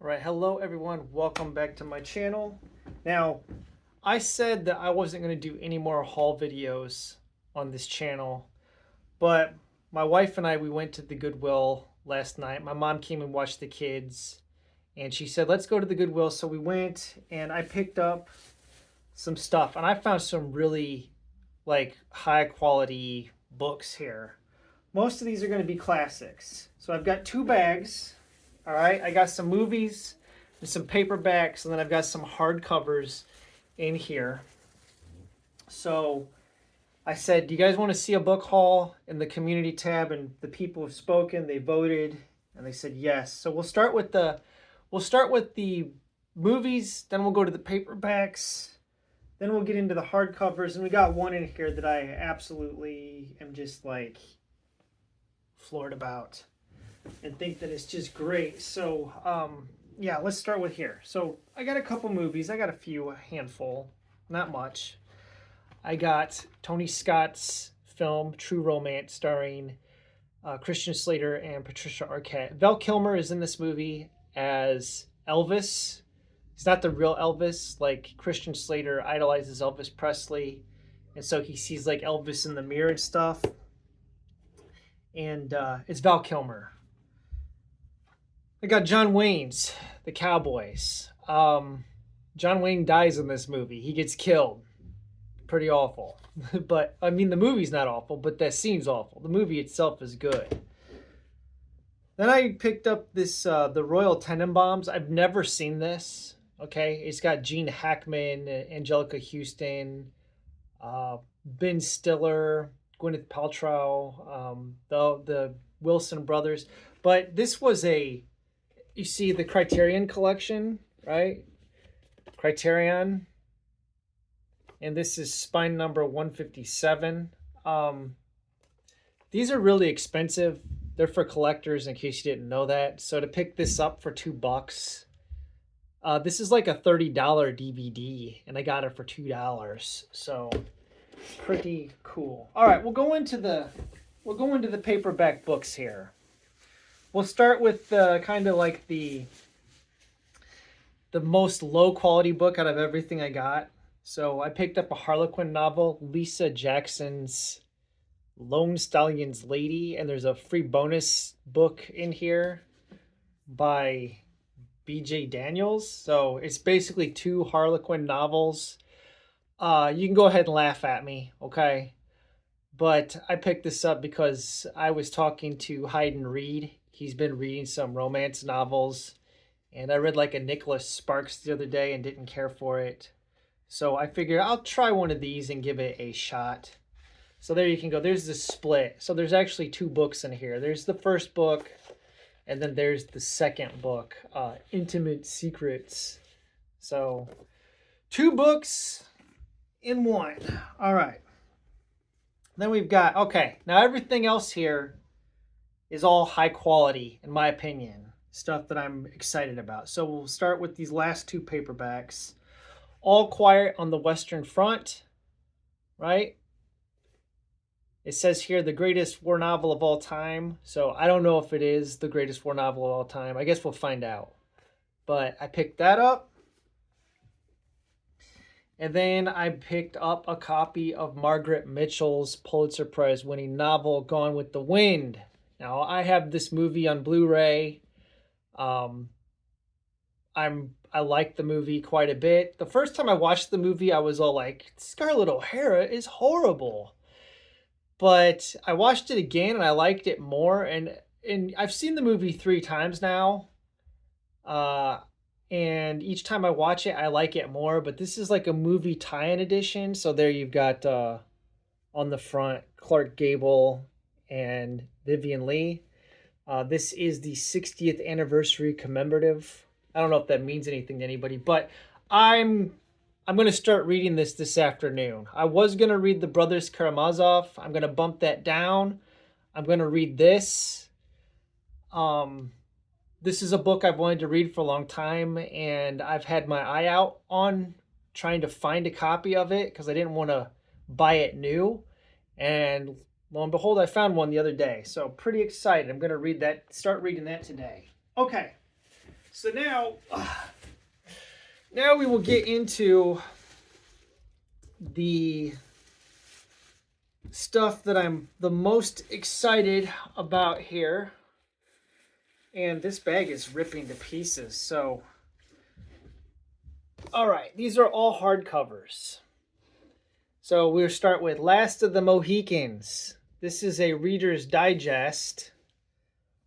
All right, hello everyone. Welcome back to my channel. Now, I said that I wasn't going to do any more haul videos on this channel, but my wife and I we went to the Goodwill last night. My mom came and watched the kids, and she said, "Let's go to the Goodwill." So we went, and I picked up some stuff, and I found some really high quality books here. Most of these are going to be classics. So I've got two bags. All right, I got some movies and some paperbacks, and then I've got some hardcovers in here. So I said, "Do you guys want to see a book haul?" In the community tab, and the people have spoken. They voted, and they said yes. So we'll start with the movies, then we'll go to the paperbacks, then we'll get into the hardcovers, and we got one in here that I absolutely am just like floored about and think that it's just great. So, yeah, let's start with here. So, I got a couple movies. I got a handful, not much. I got Tony Scott's film True Romance, starring Christian Slater and Patricia Arquette. Val Kilmer is in this movie as Elvis. He's not the real Elvis. Like, Christian Slater idolizes Elvis Presley, and so he sees like Elvis in the mirror and stuff. And it's Val Kilmer. I got John Wayne's The Cowboys. John Wayne dies in this movie. He gets killed. Pretty awful. But, I mean, the movie's not awful, but that scene's awful. The movie itself is good. Then I picked up this, The Royal Tenenbaums. I've never seen this. Okay, it's got Gene Hackman, Angelica Houston, Ben Stiller, Gwyneth Paltrow, the Wilson brothers. But this was you see the Criterion collection, right? Criterion. And this is spine number 157. These are really expensive. They're for collectors, in case you didn't know that. So to pick this up for $2, this is like a $30 DVD, and I got it for $2. So pretty cool. All right, we'll go into the paperback books here. We'll start with kind of like the most low quality book out of everything I got. So I picked up a Harlequin novel, Lisa Jackson's Lone Stallion's Lady, and there's a free bonus book in here by B.J. Daniels. So it's basically two Harlequin novels. You can go ahead and laugh at me, okay? But I picked this up because I was talking to Hayden Reed. He's been reading some romance novels, and I read like a Nicholas Sparks the other day and didn't care for it. So I figured I'll try one of these and give it a shot. So there you can go. There's the split. So there's actually two books in here. There's the first book, and then there's the second book, Intimate Secrets. So two books in one. All right. Then we've got, okay, now everything else here is all high quality, in my opinion. Stuff that I'm excited about. So we'll start with these last two paperbacks. All Quiet on the Western Front, right? It says here the greatest war novel of all time. So I don't know if it is the greatest war novel of all time. I guess we'll find out. But I picked that up. And then I picked up a copy of Margaret Mitchell's Pulitzer Prize winning novel, Gone with the Wind. Now, I have this movie on Blu-ray. I like the movie quite a bit. The first time I watched the movie, I was all like, Scarlett O'Hara is horrible. But I watched it again, and I liked it more. And I've seen the movie 3 times now. And each time I watch it, I like it more. But this is like a movie tie-in edition. So there you've got on the front Clark Gable and Vivian Leigh. This is the 60th anniversary commemorative. I don't know if that means anything to anybody, but I'm going to start reading this afternoon. I was going to read The Brothers Karamazov. I'm going to bump that down. I'm going to read this. This is a book I've wanted to read for a long time, and I've had my eye out on trying to find a copy of it because I didn't want to buy it new. And lo and behold, I found one the other day. So pretty excited. I'm going to start reading that today. Okay. So now we will get into the stuff that I'm the most excited about here. And this bag is ripping to pieces. So, all right, these are all hardcovers. So we'll start with Last of the Mohicans. This is a Reader's Digest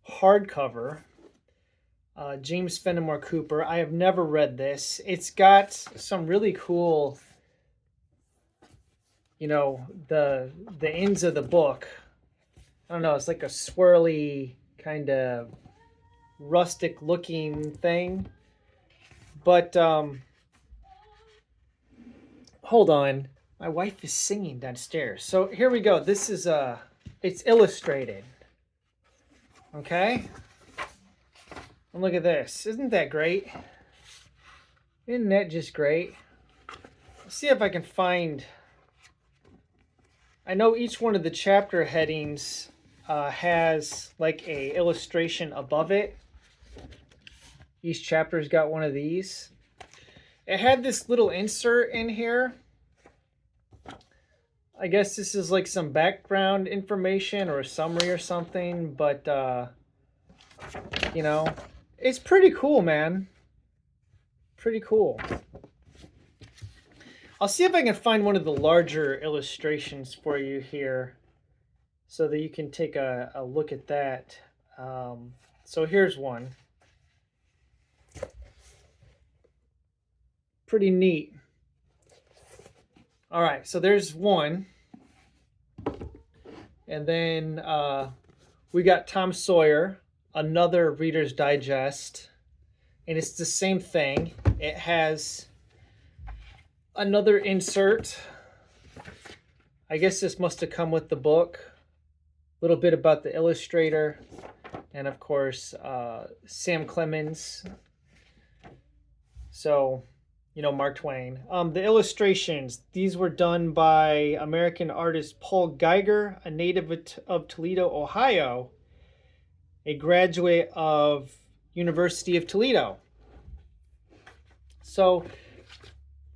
hardcover. James Fenimore Cooper. I have never read this. It's got some really cool, you know, the ends of the book. I don't know, it's like a swirly kind of rustic looking thing. But hold on. My wife is singing downstairs. So here we go. This is it's illustrated. Okay? And look at this. Isn't that great? Isn't that just great? Let's see if I can find... I know each one of the chapter headings has like a illustration above it. Each chapter's got one of these. It had this little insert in here. I guess this is like some background information or a summary or something, but you know, it's pretty cool, man. Pretty cool. I'll see if I can find one of the larger illustrations for you here so that you can take a look at that. So here's one. Pretty neat. All right, so there's one. And then we got Tom Sawyer, another Reader's Digest. And it's the same thing. It has another insert. I guess this must have come with the book. A little bit about the illustrator. And of course, Sam Clemens. So... you know, Mark Twain. The illustrations, these were done by American artist Paul Geiger, a native of Toledo, Ohio, a graduate of University of Toledo. So,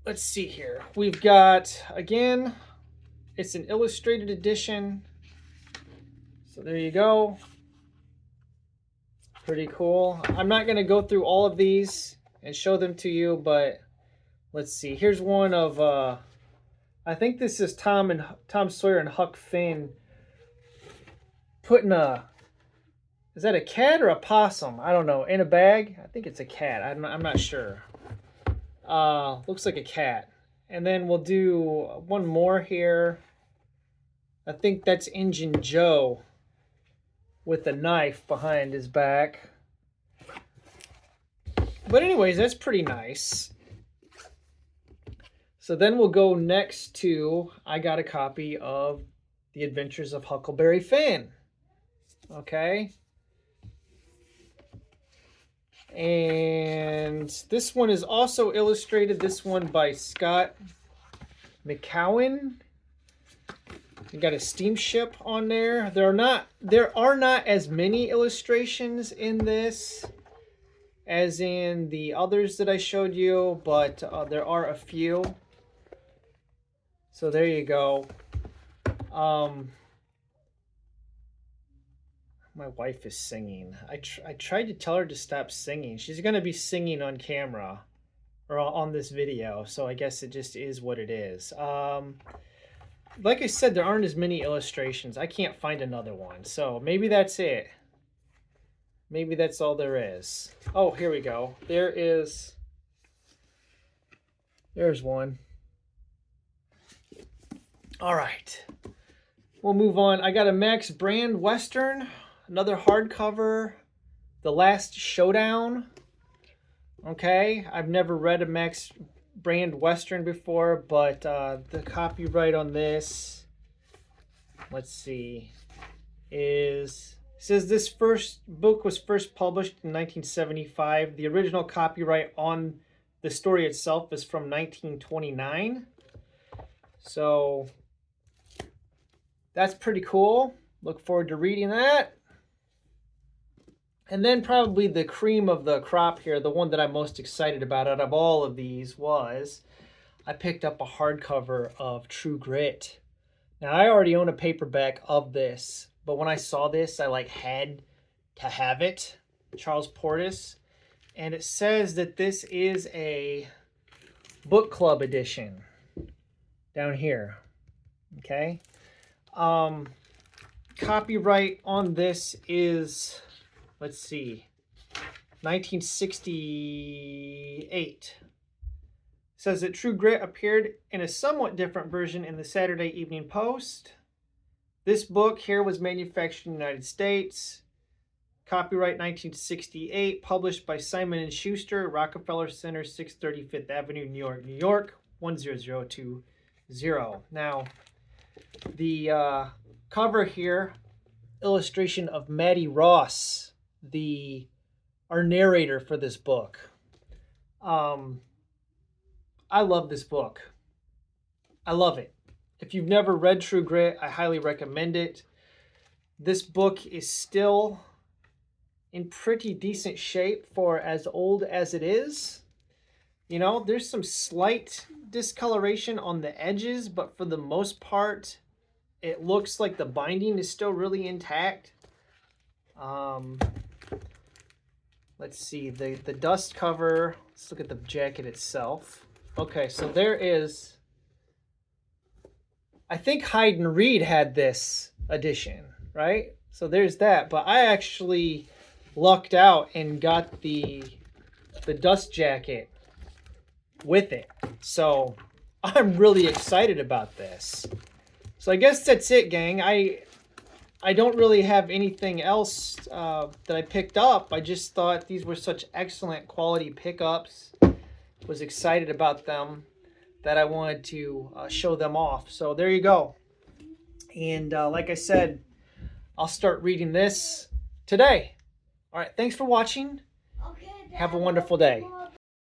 let's see here. We've got, again, it's an illustrated edition. So there you go. Pretty cool. I'm not going to go through all of these and show them to you, but... let's see. Here's one of, I think this is Tom Sawyer and Huck Finn putting is that a cat or a possum? I don't know. In a bag? I think it's a cat. I'm not sure. Looks like a cat. And then we'll do one more here. I think that's Injun Joe with a knife behind his back. But anyways, that's pretty nice. So then we'll go next to, I got a copy of The Adventures of Huckleberry Finn. Okay. And this one is also illustrated. This one by Scott McCowan. You got a steamship on there. There are not as many illustrations in this as in the others that I showed you, but there are a few. So there you go. My wife is singing. I tried to tell her to stop singing. She's going to be singing on camera or on this video, so I guess it just is what it is. Like I said, there aren't as many illustrations. I can't find another one, so maybe that's it. Maybe that's all there is. Oh, here we go. There's one. All right, we'll move on. I got a Max Brand Western, another hardcover, The Last Showdown. Okay, I've never read a Max Brand Western before, but the copyright on this, let's see, says this first book was first published in 1975. The original copyright on the story itself is from 1929. So that's pretty cool. Look forward to reading that. And then probably the cream of the crop here, the one that I'm most excited about out of all of these was I picked up a hardcover of True Grit. Now I already own a paperback of this, but when I saw this, I like had to have it. Charles Portis. And it says that this is a book club edition down here. Okay. Copyright on this is, let's see, 1968. It says that True Grit appeared in a somewhat different version in the Saturday Evening Post. This book here was manufactured in the United States. Copyright 1968, published by Simon & Schuster, Rockefeller Center, 630 Fifth Avenue, New York, New York, 10020. Now, the cover here, illustration of Maddie Ross, our narrator for this book. I love this book. I love it. If you've never read True Grit, I highly recommend it. This book is still in pretty decent shape for as old as it is. You know, there's some slight discoloration on the edges, but for the most part, it looks like the binding is still really intact. Let's see, the dust cover. Let's look at the jacket itself. Okay, so there is, I think Hayden Reed had this edition, right? So there's that, but I actually lucked out and got the dust jacket with it. So I'm really excited about this. So I guess that's it, gang. I don't really have anything else that I picked up. I just thought these were such excellent quality pickups. Was excited about them that I wanted to show them off. So there you go. And like I said, I'll start reading this today. All right, thanks for watching. Have a wonderful day.